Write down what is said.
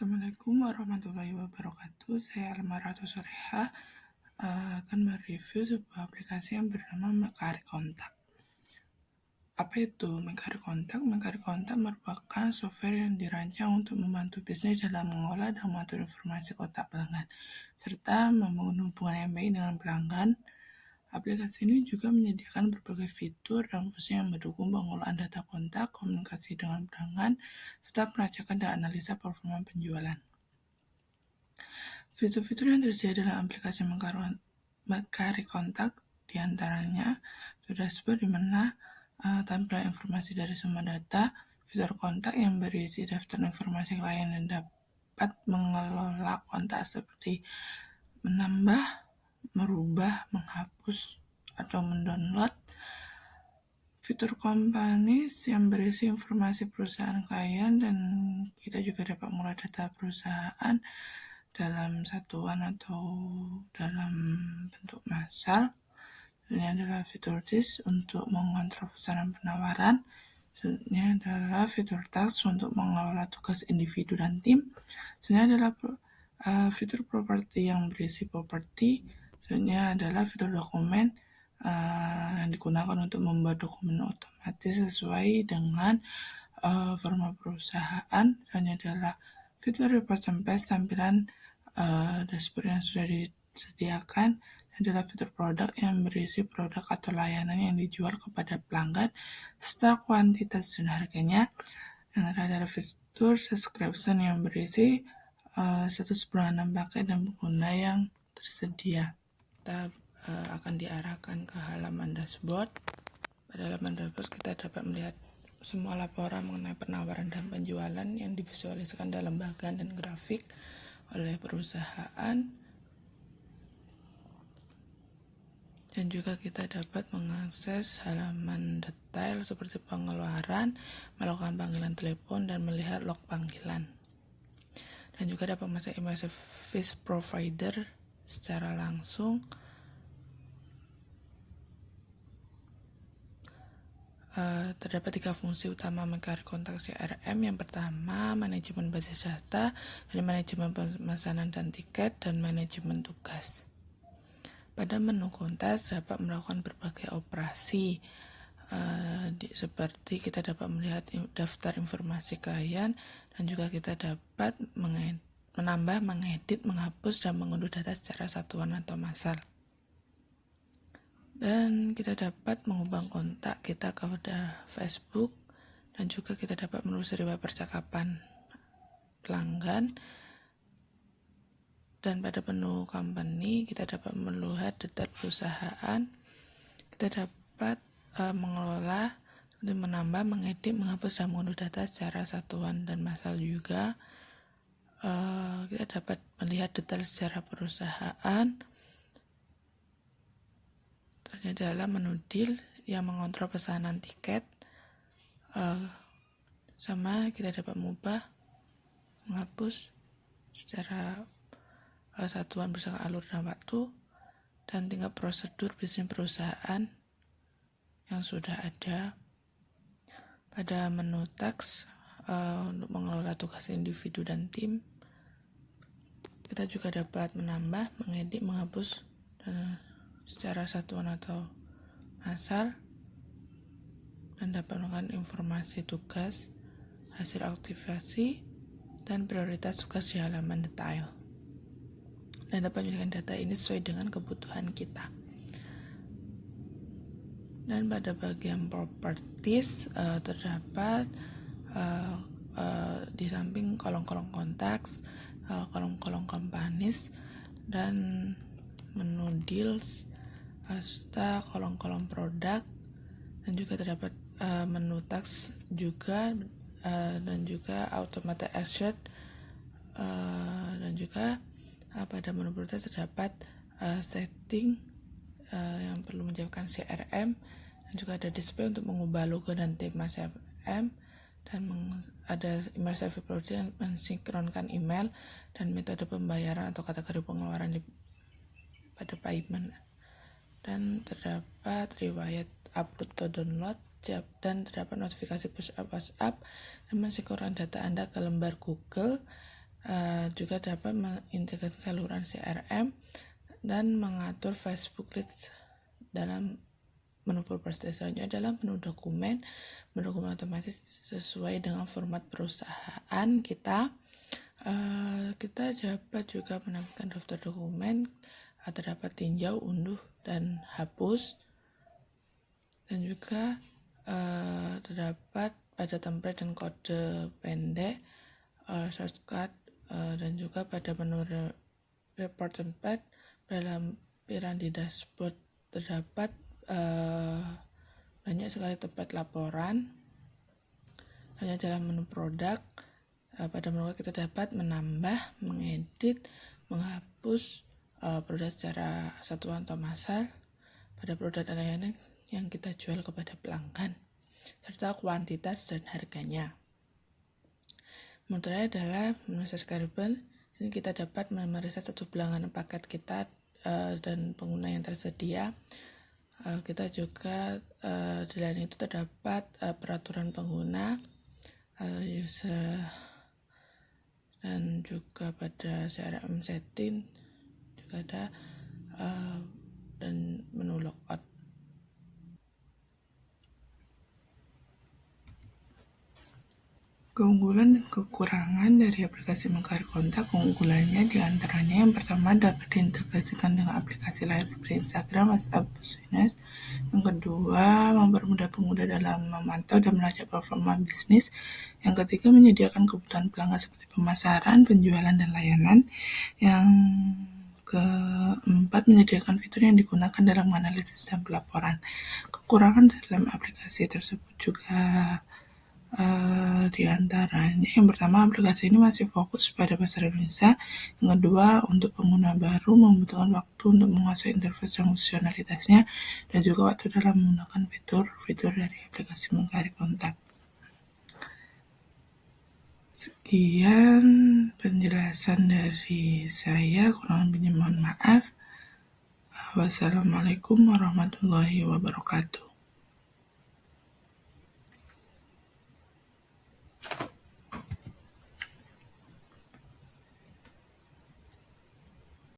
Assalamualaikum warahmatullahi wabarakatuh. Saya Almaratu Soleha akan mereview sebuah aplikasi yang bernama Mekari Kontak. Apa itu Mekari Kontak? Mekari Kontak merupakan software yang dirancang untuk membantu bisnis dalam mengolah dan mengatur informasi kontak pelanggan, serta membangun hubungan yang baik dengan pelanggan. Aplikasi ini juga menyediakan berbagai fitur dan fungsi yang mendukung pengolahan data kontak, komunikasi dengan pelanggan, serta pelacakan dan analisa performa penjualan. Fitur-fitur yang tersedia dalam aplikasi Mekari Kontak diantaranya dashboard di mana tampilan informasi dari semua data, fitur kontak yang berisi daftar informasi klien dan dapat mengelola kontak seperti menambah, merubah, menghapus, atau mendownload. Fitur Companies yang berisi informasi perusahaan klien dan kita juga dapat mengolah data perusahaan dalam satuan atau dalam bentuk massal. Ini adalah fitur TIS untuk mengontrol pesanan penawaran. Selanjutnya adalah fitur task untuk mengelola tugas individu dan tim. Selanjutnya adalah fitur properti yang berisi properti. Selanjutnya adalah fitur dokumen yang digunakan untuk membuat dokumen otomatis sesuai dengan format perusahaan. Selanjutnya adalah fitur report sampai tampilan dashboard yang sudah disediakan adalah fitur produk yang berisi produk atau layanan yang dijual kepada pelanggan serta kuantitas dan harganya. Yang adalah fitur subscription yang berisi status berlangganan paket dan pengguna yang tersedia. Kita akan diarahkan ke halaman dashboard. Pada halaman dashboard kita dapat melihat semua laporan mengenai penawaran dan penjualan yang divisualisasikan dalam bagan dan grafik oleh perusahaan. Dan juga kita dapat mengakses halaman detail seperti pengeluaran, melakukan panggilan telepon, dan melihat log panggilan. Dan juga dapat masuk email service provider secara langsung. Terdapat 3 fungsi utama Mekari Kontak CRM. Yang pertama, manajemen basis data, manajemen pemesanan dan tiket, dan manajemen tugas. Pada menu kontak dapat melakukan berbagai operasi seperti kita dapat melihat daftar informasi klien dan juga kita dapat menambah, mengedit, menghapus, dan mengunduh data secara satuan atau massal. Dan kita dapat mengubah kontak kita kepada Facebook dan juga kita dapat menelusuri web percakapan pelanggan. Dan pada menu company kita dapat melihat detail perusahaan. Kita dapat mengelola, menambah, mengedit, menghapus, dan mengunduh data secara satuan dan massal juga. Kita dapat melihat detail secara perusahaan. Ini adalah menu deal yang mengontrol pesanan tiket. Sama kita dapat mengubah, menghapus secara satuan berdasarkan alur dan waktu, dan tingkat prosedur bisnis perusahaan yang sudah ada. Pada menu task untuk mengelola tugas individu dan tim, kita juga dapat menambah, mengedit, menghapus dan secara satuan atau massal, dan dapat melakukan informasi tugas, hasil aktivasi, dan prioritas tugas di halaman detail. Dan dapat menunjukkan data ini sesuai dengan kebutuhan kita. Dan pada bagian properties terdapat di samping kolom-kolom kontaks, kolom-kolom companies, dan menu deals, serta kolom-kolom produk, dan juga terdapat menu task juga, dan juga automated action, dan juga pada menu produk terdapat setting yang perlu menjawabkan CRM, dan juga ada display untuk mengubah logo dan tema CRM, dan ada email service provider yang mensinkronkan email dan metode pembayaran atau kategori pengeluaran pada payment, dan terdapat riwayat upload atau download, dan terdapat notifikasi push up WhatsApp, dan mensinkronkan data Anda ke lembar Google juga dapat mengintegrasi saluran CRM dan mengatur Facebook Leads dalam menu properti. Selanjutnya adalah menu dokumen otomatis sesuai dengan format perusahaan kita. Kita dapat juga menampilkan daftar dokumen, terdapat tinjau, unduh, dan hapus, dan juga terdapat pada template dan kode pendek, shortcut, dan juga pada menu report template dalam lampiran di dashboard terdapat banyak sekali tempat laporan. Hanya dalam menu produk, pada menu kita dapat menambah, mengedit, menghapus produk secara satuan atau massal pada produk dan layanan yang kita jual kepada pelanggan, serta kuantitas dan harganya. Menu terakhir adalah menu subscriber. Di sini kita dapat memeriksa satu pelanggan paket kita dan pengguna yang tersedia. Kita juga di lain itu terdapat peraturan pengguna, user, dan juga pada CRM setting juga ada dan menu logout. Keunggulan dan kekurangan dari aplikasi Mengcari Kontak. Keunggulannya diantaranya yang pertama dapat diintegrasikan dengan aplikasi lain seperti Instagram, WhatsApp, Business. Yang kedua mempermudah pengguna dalam memantau dan melacak performa bisnis. Yang ketiga menyediakan kebutuhan pelanggan seperti pemasaran, penjualan, dan layanan. Yang keempat menyediakan fitur yang digunakan dalam menganalisis dan pelaporan. Kekurangan dalam aplikasi tersebut juga di antaranya yang pertama aplikasi ini masih fokus pada pasar Indonesia. Yang kedua untuk pengguna baru membutuhkan waktu untuk menguasai interface dan fungsionalitasnya dan juga waktu dalam menggunakan fitur dari aplikasi Mengcari Kontak. Sekian penjelasan dari saya, kurang lebihnya mohon maaf. Wassalamualaikum warahmatullahi wabarakatuh.